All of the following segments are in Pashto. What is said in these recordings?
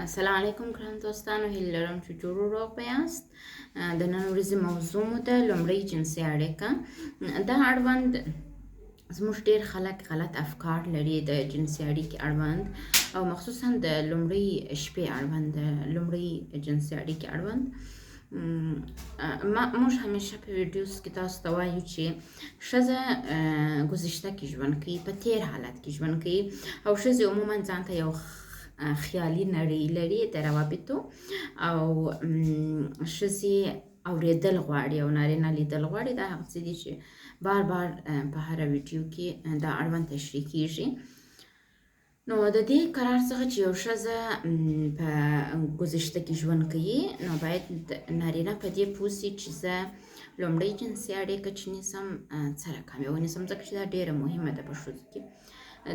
السلام علیکم ګران دوستانو، هیله لرم چې جوړ روغ به یاست. د نن ورځې موضوع مو د لومړۍ جنسي اړیکه. دا اړوند زموږ ډېر خلک غلط افکار لري د جنسي اړیکې اړوند، او مخصوصا د لومړۍ شپې اړوند، د لومړۍ جنسي اړیکې اړوند. موږ همیشه په ویډیوز کې تاسو ته وایو چې ښځه ګذشته کې ژوند کوي، په تیر حالت کې ژوند کوي، او ښځې عموما ځان ته یو خیالي نړۍ لري د روابطو، او ښځې اورېدل غواړي او نارینه لیدل غواړي. دا هغه څه دي چې بار بار په هره ویډیو کې دا اړوند تشریح کیږي. نو د دې قرار څخه چې یو ښځه په ګذشته کې ژوند کوي، نو باید نارینه په دې پوه سي چې زه لومړۍ جنسي اړیکه چې نیسم څه رقم یې ونیسم، ځکه چې دا ډېره مهمه ده په ښځو کې.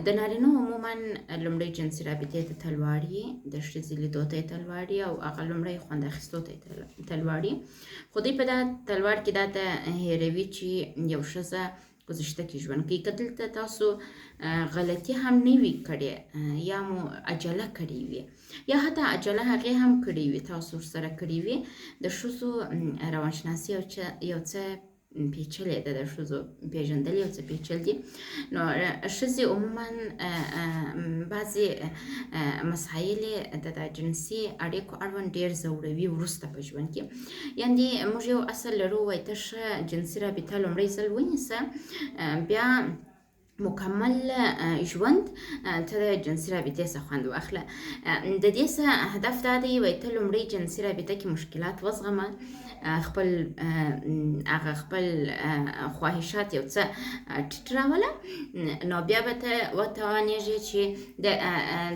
د نارینه عموما لومړۍ جنسي رابطې ته تل واړي، د ښځې لیدو ته یې تل واړي، او هغه لومړۍ خوند اخیستو ته یې تل واړي. خو دوی په دا تلوار کې دا ته هېروي چې یو ښځه ګذشته کې ژوند کوي. که دلته تاسو غلطي هم نه وي کړې، یا مو عجله کړې وي، یا حتی عجله هغې هم کړې وي، تاسو ورسره کړې وي. د ښځو روانشناسي یو څه پیچلې ده، د ښځو پېژندل یو څه پیچل دي. نو ښځې عموما بعضې مسایل د جنسي اړیکو اړوند ډېر ځوروي وروسته په ژوند کې. یعنې موږ یو اصل لرو، وایي ته ښه جنسي رابطه لومړی ځل ونیسه، بیا مکمل ژوند ته د جنسي رابطې څخه خوند واخله. د دې څه هدف دا دی، وایي ته لومړۍ جنسي رابطه کې مشکلات وزغمه، خپل خواهشات یو څه ټیټ راوله، نو بیا به ته وتوانېږي چې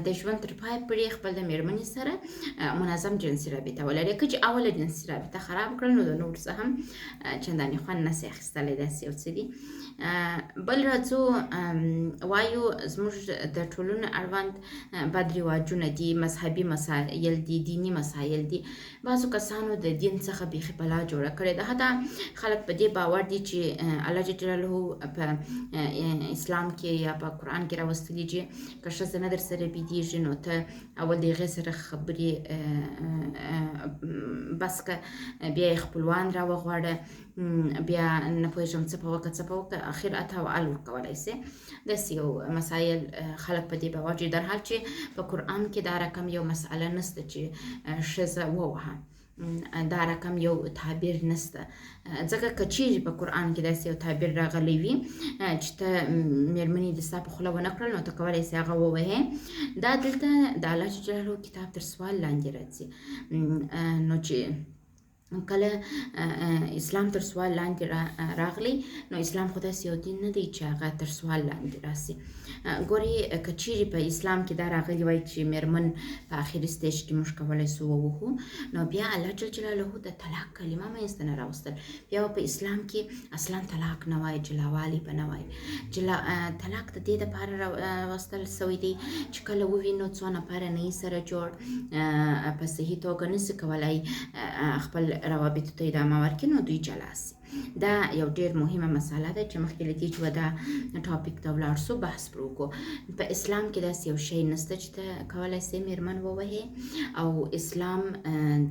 د ژوند تر پای پورې خپل د مېرمنې سره منظم جنسي رابطه ولرې. که چې اوله جنسي رابطه خراب کړل، نو د نور څه هم چندانې خوند نسي اخیستلی. داسې یو څه دي. بل راځو، وایو زموږ د ټولنې اړوند بد رواجونه دي، مذهبي مسایل دي، دیني مسایل دي. بعضو کسانو د دین څخه بیخي بلا جوړه کړې ده. حتی خلک په دې باور دي چې الله جل جلاله په اسلام کې یا په قرآن کې راوستلي چې که ښځه نه در سره بیدېږي، نو ته اول د هغې سره خبرې بس که، بیا یې خپلوان راوغواړه، بیا نه پوهېږم څه په وکړه څه په وکړه، اخر اته او ال ورکولی سې. داسې یو مسایل خلک په دې باور دي، در حال چې په قرآن کې دا رقم یو مسئله نسته چې ښځه ووهه، دا رقم یو تعبیر نسته. ځکه که چیرې په قرآن کې داسې یو تعبیر راغلی وي چې ته مېرمنې دې ستا په خوله ونه کړل، نو ته کولی سې هغه ووهې. دا دلته د الله جل جلاله کتاب تر سوال لاندې راځي. نو چې کله اسلام تر سوال لاندې راغلی، نو اسلام خو داسې یو دین نه دی چې هغه تر سوال لاندې راسي. ګورې که چیرې په اسلام کې دا راغلی وای چې مېرمن په آخري سټیج کې موږ کولی سو ووهو، نو بیا الله جل جلاله د طلاق کلمه منځته نه راوستل. بیا په اسلام کې اصلا طلاق نه وای، جلاوالي به نه وای. طلاق د دې دپاره راوستل سوی دی چې کله ووینو څو نفره نه یې سره جوړ، په صحیح توګه نسي کولی خپل روابطو ته ادامه ورکړي، نو دوی جلا سي. دا یو ډېر مهمه مسله ده چې مخکې له دې چې دا ټاپک ته ولاړ سو بحث پر وکړو. په اسلام کې داسې یو شی نسته چې ته کولی سې مېرمن ووهې، او اسلام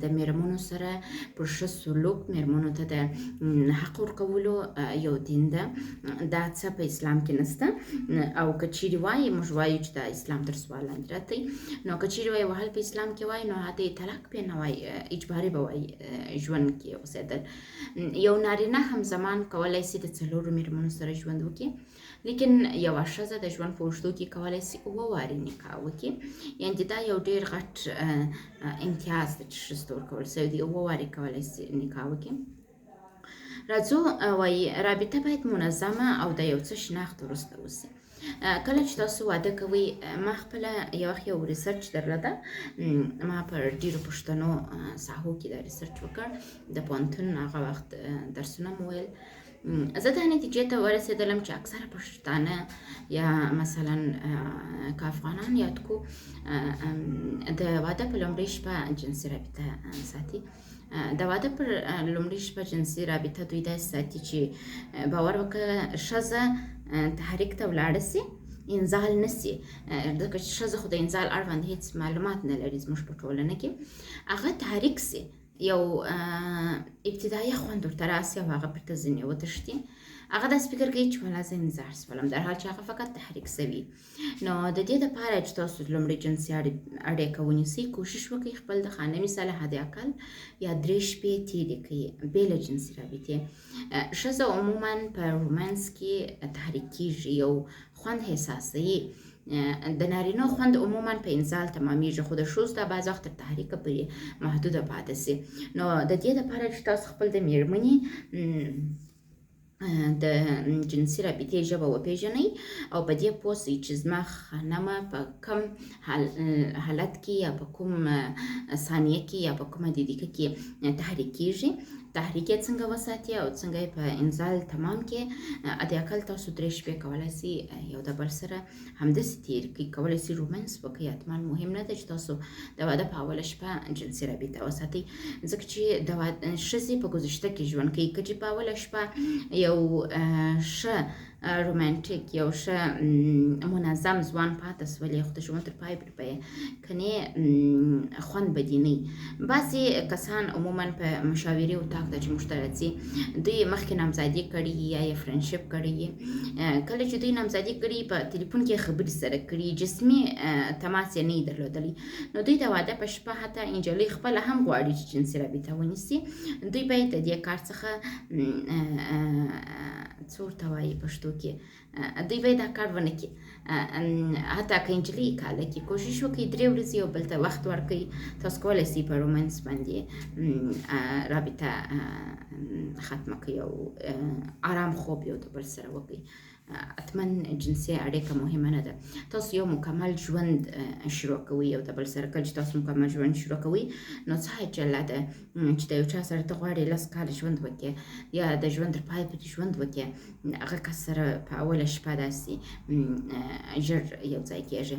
د مېرمنو سره پر ښه سلوک، مېرمنو ته د حق ورکولو یو دین ده. دا څه په اسلام کې نسته. او که چیرې وایي، موږ وایو چې دا اسلام تر سوال لاندې راتی، نو که چیرې وایي وهل په اسلام کې وایي، نو هغه طلاق پې نه وایي، اجباري به وایي ژوند کې اوسېدل. یو نارینه همزمان کولی سي د څلورو مېرمنو سره ژوند وکړي، لیکن یوه ښځه د ژوند په اوږدو کې کولی سي 7 وارې نکاح وکړي. یعنې دا یو ډېر غټ امتیاز ده چې ښځو ته ورکول سوی دی، 7 وارې کولی سي نکاح وکړي. راځو، وایي رابطه باید منظمه او د یو څه شناخت وروسته وسي. کله چې تاسو واده کوئ، ما خپله یو وخت یو ریسرچ درلوده، ما پر ډېرو پښتنو ساحو کې دا ریسرچ وکړ، د پوهنتون هغه وخت درسونه مو ویل. زه دا نتیجې ته ورسېدلم چې اکثره پښتانه یا مثلا که افغانان یاد کو، د واده په لومړۍ شپه جنسي رابطه ساتي. د واده پر لومړۍ شپه جنسي رابطه دوی داسې ساتي چې باور وکړه ښځه تحریک ته ولاړه سي، انزال نسی ځکه چې ښځه خو د انزال اړوند هیڅ معلومات نه لري زموږ په ټولنه کې هغه تحریک سي یو ابتدایي خوند ورته راسي او هغه بیرته ځینې وتښتي هغه داسې فکر کوي چې ولا زه انزال شولم در حال چې هغه فقط تحریک سوي نو د دې دپاره چې تاسو لومړی جنسي اړیکه ونیسئ کوشش وکړئ خپل د خانمي سره حداقل یا 3 شپې تېرې کړئ بې له جنسي رابطې ښځه عموما په رومانس کې تحریک کېږي یو خوند احساسوي د نارینه خوند عموما په انزال تمامیږي خو د ښځو دا بعض وخت تر تحریکه پورې محدوده پاتې سي نو د دې دپاره چې تاسو خپل د مېرمنې د جنسي رابطې ژبه وپېژنئ او په دې پوه سئ چې زما خانمه په کوم حالت کې یا په کوم ثانیه کې یا په کومه دقیقه کې تحریک کېږي تحریک یې څنګه وساتي او څنګه یې په انزال تمام کې حداقل تاسو 3 شپې کولی سئ یو د بل سره همداسې تېر کړئ کولی سئ رومانس وکړئ حتما مهم نه ده چې تاسو د واده په اوله شپه جنسي رابطه وساتئ ځکه چې د ښځې په ګذشته کې ژوند کوي که چې په اوله شپه یو ښه رومانټیک یو ښه منظم ځوان پاتې سولې خو د ژوند تر پای پورې به کنې خوند به دې نه وي بعضې کسان عموما په مشاورې اتاق ته چې موږ ته راځي دوی مخکې نامزادي کړي یا یې فرینډشپ کړی کله چې دوی نامزادي کړي په تلیفون کې خبرې سره کړي جسمي تماس یې نه وي درلودلی نو دوی د واده په شپه حتی نجلۍ خپله هم غواړي چې جنسي رابطه ونیسي دوی باید د دې کار څخه څه ورته وایي پښتو کې دوی باید دا کار ونه کړي حتی که نجلۍ کاله کې کوشش وکړي 3 ورځې یو بل ته وخت ورکړئ تاسو کولی سئ په رومانس باندې رابطه ختمه کړئ او آرام خوب یو د بل سره وکړئ حتما جنسي اړیکه مهمه نه ده تاسو یو مکمل ژوند شروع کوئ یو د بل سره کله چې تاسو مکمل ژوند شروع کوئ نو څه حجله ده چې د یو چا سره ته غواړې 10 کاله ژوند وکړې یا د ژوند تر پای پورې ژوند وکړې هغه کس سره په اوله شپه داسې ژر یو ځای کېږي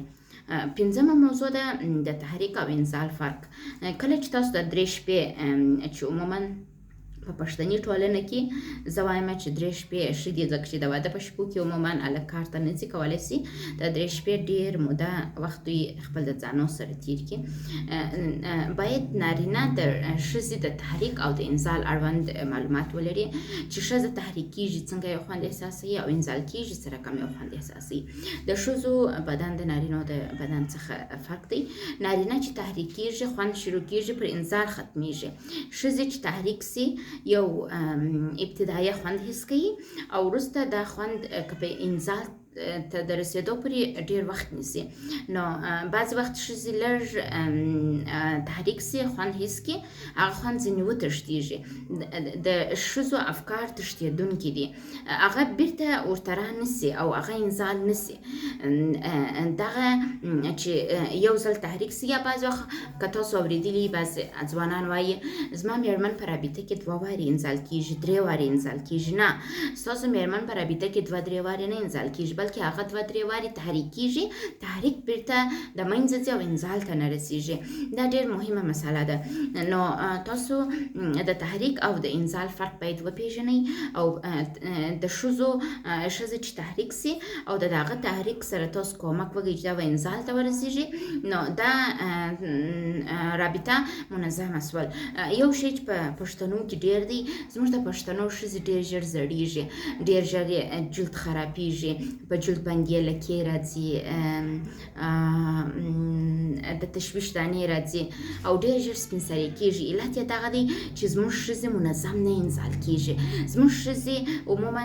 5مه موضوع ده د تحریک او انزال فرق کله چې تاسو د 3 شپې چې عموما په پښتني ټولنه کې زه وایم چې 3 شپې ښه دي ځکه چې د واده په شپو کې عموما هلک کار ته نه ځي کولی سي د 3 شپې ډېر موده وخت دوی خپل د ځانو سره تېر کړي باید نارینه د ښځې د تحریک او د انزال اړوند معلومات ولري چې ښځه تحریک کېږي څنګه یو خوند احساسوي او انزال کېږي سره کوم یو خوند احساسوي د ښځو بدن د نارینو د بدن څخه فرق دی نارینه چې تحریک کېږي خوند شروع کېږي پر انزال ختمیږي ښځې چې تحریک سي یو ابتدایي خوند حس کوي او وروسته دا خوند که په انزال ته د رسېدو پورې ډېر وخت نیسي نو بعضې وخت ښځې لږ تحریک سي خوند حس کړي هغه خوند ځینې وتښتېږي د ښځو افکار تښتېدونکي دي هغه بیرته ورته رانسي او هغه انزال نسي دغه چې یو ځل تحریک سي یا بعضې وخت که تاسو اورېدلي بعضې ځوانان وایي زما مېرمن په رابطه کې 2 وارې انزال کېږي 3 وارې انزال کېږي نه ستاسو مېرمن په رابطه کې 2-3 وارې نه انزال کېږي بلکې هغه 2-3 وارې تحریک کېږي تحریک بیرته د منځه ځي او انزال ته نه رسېږي دا ډېر مهمه مسله ده نو تاسو د تحریک او د انزال فرق باید وپېژنئ او د ښځې چې تحریک سي او د هغه تحریک سره تاسو کومک وکړئ چې دا به انزال ته ورسېږي نو دا رابطه منظمه سول یو شی چې په پښتنو کې ډېر دی زموږ د پښتنو ښځې ډېر ژر زړېږي ډېر ژر جلد خرابېږي په جلد باندې لکې راځي د تشویش دانې راځي او ډېر ژر سپین سرې کېږي علت یې دغه دی چې زموږ ښځې منظم نه انزال کېږي زموږ ښځې عموما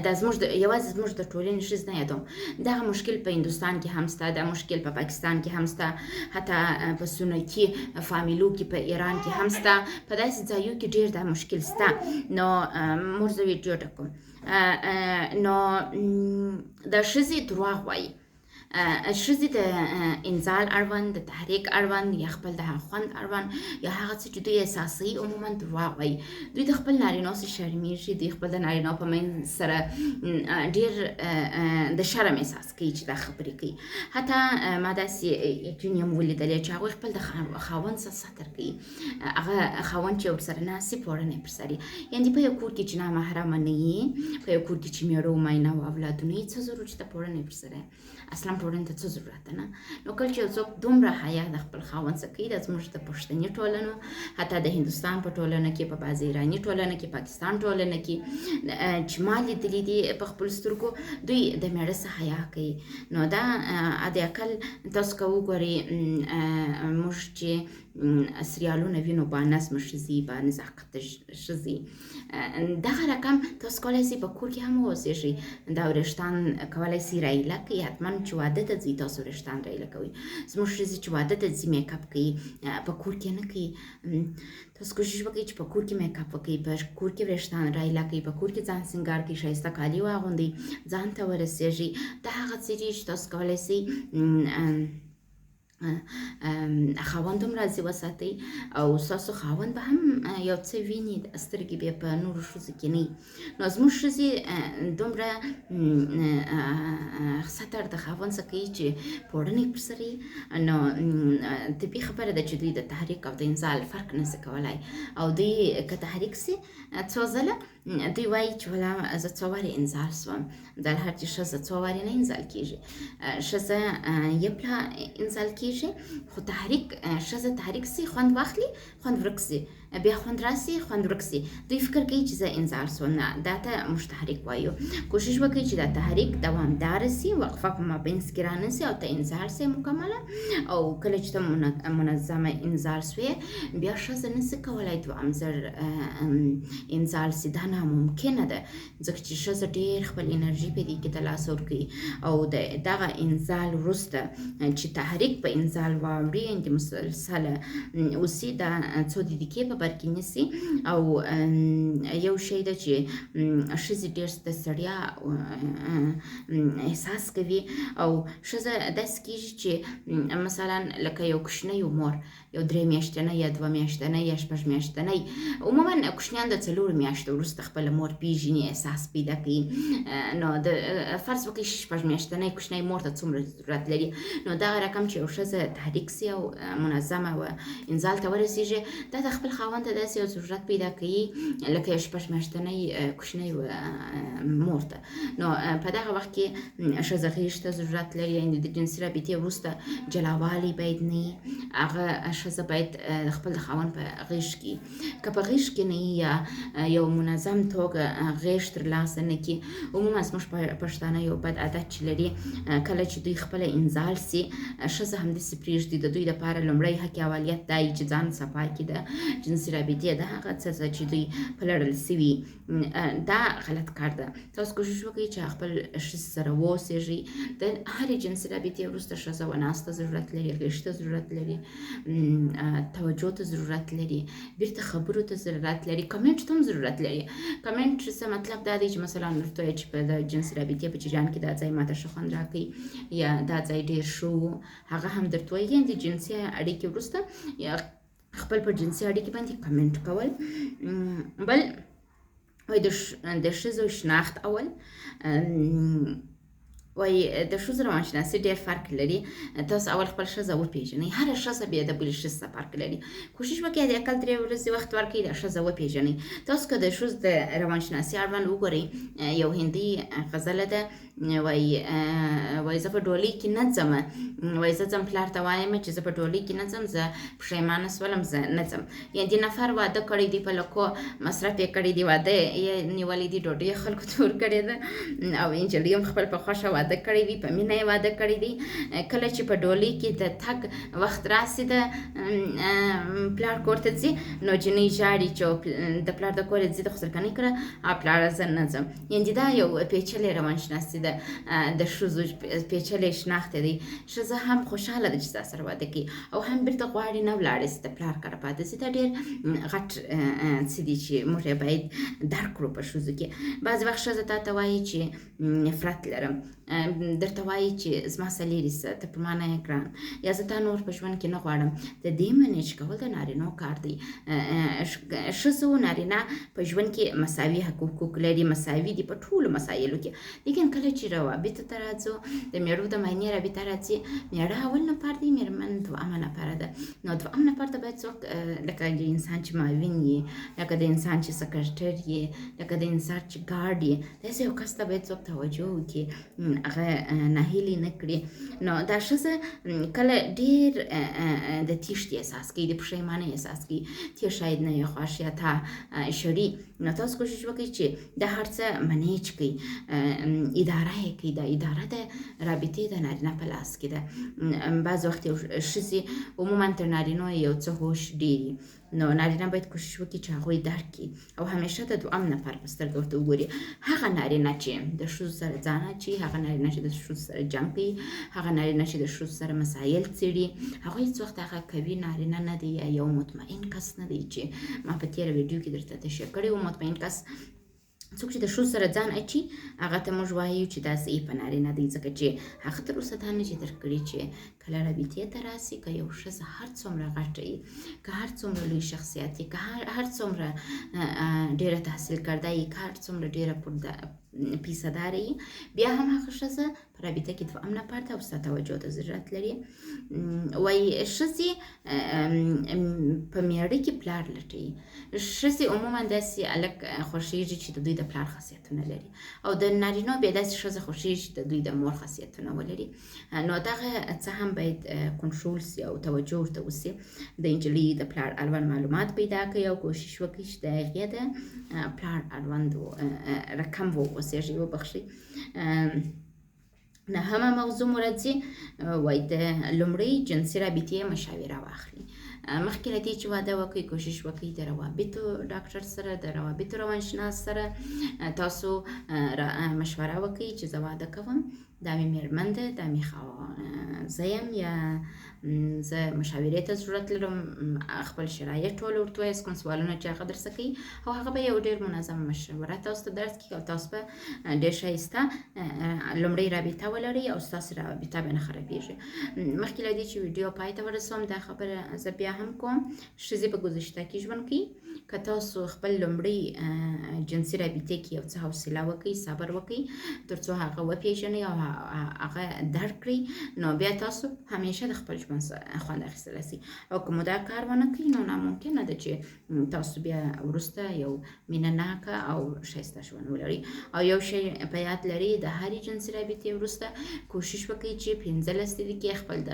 دا زموږ یوازې زموږ د ټولنې ښځې نه یادوم دغه مشکل په هندوستان کې هم شته دا مشکل په پاکستان کې هم شته حتی په سنتي فامیلو کې په ایران کې هم شته په داسې ځایو کې ډېر دا مشکل شته نو موږ زه ویډیو ډکوم نو د ښځې دروغ وایي ښځې د انزال اړوند د تحریک اړوند یا خپل د خوند اړوند یا هغه څه چې دوی احساسوي عموما دروغ وایي. دوی د خپل نارینه‌و څخه شرمېږي، دوی خپل د نارینه‌و په منځ سره ډېر د شرم احساس کوي چې دا خبرې کوي. حتی ما داسې جونې هم ولیدلې چې هغوی خپل د خاوند څخه ستر کوي، هغه خاوند چې ورسره ناست وي پوړنی پر سر یې، یعنې په یو کور کې چې نامحرمه نه یې، په یو کور کې چې مېړه او ماینه او اولادونه یې، څه ضرور چې ته پوړنی پر سر یې، اصلا پوړنې ته څه ضرورت نه. نو کله چې یو څوک دومره حیا د خپل خاوند څخه کوي، دا زموږ د پښتني ټولنو، حتی د هندوستان په ټولنه کې، په بعضې ایراني ټولنه کې، پاکستان ټولنه کې چې ما لیدلي دي په خپلو سترګو، دوی د مېړه څخه حیا کوي. نو دا حد اقل تاسو که وګورئ موږ چې سریالونه وینو، با نظمه ښځې، با نزاکته ښځې، دغه رقم تاسو کولی شئ په کور کې هم واوسېږئ. دا وریښتان کولی شئ رایله کوي، حتما چې واده ته ځئ تاسو وریښتان رایله کوئ. زموږ ښځې چې واده ته ځي میک اپ کوي، په کور کې نه کوي. تاسو کوشش وکړئ چې په کور کې میک اپ وکړئ، په کور کې وریښتان رایله کوئ، په کور کې ځان سینګار کړئ، ښایسته کالي واغوندئ، ځان ته ورسېږئ. دا هغه څه دي چې تاسو کولی شئ خاوند هم راضي وساتئ، او ستاسو خاوند به هم یو څه ویني، سترګې بیا په نورو ښځو کې نه وي. نو زموږ ښځې دومره ستر د خاوند څخه کوي چې پوړنی پر سر یي. نو طبیعي خبره ده چې دوی د تحریک او د انزال فرق نه شي کولی، او دوی که تحریک سي څو ځله، دوی وایي چې ولا زه څو وارې انزال شوم. در هر چې ښځه څو وارې نه انزال کېږي، ښځه یو پله انزال کېږي، خو تحریک ښځه تحریک سي، خوند واخلي، خوند ورک سي، بیا خوند راسي، خوند ورک سي، دوی فکر کوي چې زه انزال شوم. نه، دا ته موږ تحریک وایو. کوشش وکړئ چې دا تحریک دوامداره سي، وقفه په مابینځ کې رانه سي، او ته انزال سي مکمله. او کله چې ته منظمه انزال سوې، بیا ښځه نسي کولی دوام ځل انزال سي. دا ناممکنه ده، ځکه چې ښځه ډېر خپل انرژي په دې کې د لاسه ورکوي. او د دغه انزال وروسته چې تحریک په انزال واوړي، یعنې مسلسله اوسي، دا څو دقیقې په بر کې نیسي. او یو شی ده چې ښځې ډېر د ستړیا احساس کوي، او ښځه داسې کېږي چې مثلا لکه یو کوچنی مور، یو 3 میاشتنۍ یا 2 میاشتنۍ یا 6 میاشتنۍ، عموما کوچنیان د 4 میاشتو وروسته خپله مور پیژني، احساس پیدا کوي. نو د فرض وکړئ 6 میاشتنۍ کوچنی مور ته څومره ضرورت لري. نو دغه رقم چې یو ښځه تحریک سي او منظمه و انزال ته ورسېږي، دا د خپل خاوند ته داسې یو ضرورت پیدا کوي لکه یو 6 میاشتنۍ کوچنی مور ته. نو په دغه وخت کې ښځه غېږ ته ضرورت لري، یعنې د جنسي رابطې وروسته جلاوالی باید نه وي. هغه ښځه باید خپل د خاوند په غېږ کې، که په غېږ کې نه وي یا یو منظم توګه غېږ ترلاسه نه کړي. عموما زموږ پښتانه یو بد عادت چې لري، کله چې دوی خپله انزال سي، ښځه همداسې پرېږدي. د دوی دپاره لومړی حق اولیت دا وي چې ځان صفا کړي د جنسي رابطې د هغه څه چې دوی پلړل سوي. دا غلط کار ده. تاسو کوشش وکړئ چې خپل ښځې سره واوسېږئ. د هرې جنسي رابطې وروسته ښځه وناس ته ضرورت لري، غېږ ته ضرورت لري، توجه ته ضرورت لري، بیرته خبرو ته ضرورت لري، کمنټ ته هم ضرورت لري. کمنټ څه مطلب دا دی چې مثلا ورته وایي چې په د جنسي رابطې په جریان کې دا ځای ماته ښه خوند راکوي، یا دا ځای ډېر ښه و، هغه هم درته وایي. یعنې د جنسي اړیکې وروسته خپل په جنسي اړیکې باندې کمنټ کول. بل وایي د ښځو شناخت اول، وایي د ښځو روانشناسي ډېر فرق لري. تاسو اول خپل ښځه وپېژنئ. هره ښځه بیا د بلې ښځې څخه فرق لري. کوشش وکړئ د اقل 3 ورځې وخت ورکړئ د ښځه وپېژنئ. تاسو که د ښځو د روانشناسي اړوند وګورئ، یو هندي غزله ده، وایي زه په ډولۍ کې نه ځم، وایي زه ځم پلار ته وایم چې زه په ډولۍ کې نه ځم، زه پښیمانه شولم، زه نه ځم. یعنې د نفر واده کړی دی، په لکو مصرف یې کړی دی، واده یې نیولی دی، ډوډۍ یې خلکو ته ورکړې ده، او نجلۍ هم خپل په خوښه واده کړی وي، په مینه یې واده کړی دی. کله چې په ډولۍ کې د تګ وخت راسي، د پلار کور ته ځي، نو جنۍ ژاړي چې د پلار د کور یې ځي، د خسرکنۍ کړه، پلاره زه نه ځم. یعنې دا یو پیچلی روانشناسي ده، د ښځو پیچلی شناخت دی. ښځه هم خوشحاله ده چې ستا سره واده کوي، او هم بیرته غواړي نه ولاړه سي، د پلار کره پاتې سي. دا ډېر غټ څه دي چې موږ یې باید درک کړو په ښځو کې. بعضې وخت ښځه تا ته وایي چې نفرت لرم، درته وایي چې زما څلېرې څه ته په ما نه یې ګران، یا زه تا نور په ژوند کې نه غواړم. د دې منیج کول د نارینو کار دی. ښځو نارینه په ژوند کې مساوي حقوق لري، مساوي دي په ټولو مسایلو کې. لیکن کله چې روابطو ته راځو، د میړو د مینې رابطه راځي، میړه اول نفر دی، میرمن دویمه نفره ده. نو دویم نفر ته باید څوک لکه د انسان چې معاون یې، لکه د انسان چې سکرټر یې، لکه د انسان چې ګارډ یې، داسې یو کس ته باید څوک توجه وکړي، هغه ناهیلي نه کړي. نو دا ښځه کله ډېر د تیښتې احساس کوي، د پښیمانۍ احساس کوي، چې شاید نه یې خوښ یا تا شړي. نو تاسو کوشش وکړئ چې دا هر څه منیج کړئ، اداره یې کړئ. دا اداره د رابطې د نارینه په لاس کې ده. بعض وخت یو ښځې عموما تر نارینو یو څه هوش ډېر، نو نارینه باید کوشش وکړي چې هغوی درک کړي او همیشه د دویم نفر په سترګه ورته وګوري. هغه نارینه چې د ښځو سره ځان اچوي، هغه نارینه چې د ښځو سره جنګ کوي، هغه نارینه چې د ښځو سره مسایل څېړي، هغوی هېڅ وخت هغه قوي نارینه نه دی یا یو مطمئن کس نه دی. چې ما په تېره ویډیو کې درته تشریح کړی و، مطمئن کس څوک چې د ښځو سره ځان اچي، هغه ته موږ وایو چې دا ضعیفه نارینه دی، ځکه چې هغه تر اوسه دا نه چې درک کړي چې کله رابطې ته راسي، که یو ښځه هر څومره غټه وي، که هر څومره لوی شخصیت وي، که هر څومره ډېره تحصیل کرده وي، که هر څومره ډېره پیسه داره وي، بیا هم هغه ښځه په رابطه کې دویم نفر ته او ستا توجه ته ضرورت لري. وایي ښځې په میړه کې پلار لټوي. ښځې عموما داسې هلک خوښېږي چې د دوی د پلار خاصیتونه لري، او د نارینو بیا داسې ښځه خوښېږي چې د دوی د مور خاصیتونه ولري. نو دغه څه هم باید کنټرول سي او توجه ورته وسي. د نجلۍ د پلار اړوند معلومات پیدا کړئ او کوشش وکړئ چې د هغې د پلار اړوند رقم واوسېږي، وبخښئ. نهمه موضوع مو راځي، وایي د لومړۍ جنسي رابطې مشاوره واخلي. مخکې له دې چې واده وکړئ، کوشش وکړئ د روابطو ډاکټر سره، د روابطو روانشناس سره تاسو مشوره وکړئ چې زه واده کوم، دا مې میرمن ده، دا مې زه یم، یا زه مشاورې ته ضرورت لرم. خپل شرایط ټول ورته وایاست، کوم سوالونه چې هغه درڅه کوي، او هغه به یو ډېر منظم مشوره تاسو ته درس کړي او تاسو به ډېر ښایسته لومړۍ رابطه ولرئ او ستاسو رابطه به نه خرابېږي. مخکې له دې چې ویډیو پای ته ورسوم، دا خبره زه بیا هم کوم، ښځې په ګذشته کې ژوند کوي. که تاسو خپل لومړۍ جنسي رابطې کې یو څه حوصله وکړئ، صبر وکړئ، تر څو هغه وپېژنئ او هغه درک کړئ، نو بیا تاسو همیشه د خپل ژوند خوند اخیستلی شئ. او که مو دا کار ونه کړئ، نو ناممکنه ده چې تاسو بیا وروسته یو مینه ناکه او ښایسته ژوند ولرئ. او یو شی په یاد لرئ، د هرې جنسي رابطې وروسته کوشش وکړئ چې 15 دقیقې خپل د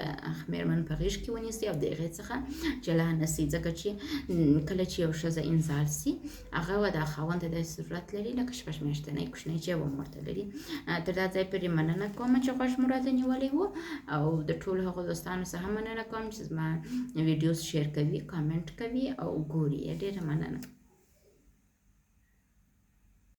میرمن په غېږ کې ونیسئ او د هغې څخه جلا نه سئ، ځکه چې کله چې یو ښځه انزال سي، هغه د خاوند ته داسې ضرورت لري لکه 6 میاشتنی کوچنی چې یوه مور ته لري. تر دا ځای پورې مننه کوم چې غوږ مو راته نیولی و، او د ټولو هغو دوستانو څخه مننه کوم چې زما ویډیوز شیر کوي، کامنټ کوي او ګوري. ډېره مننه.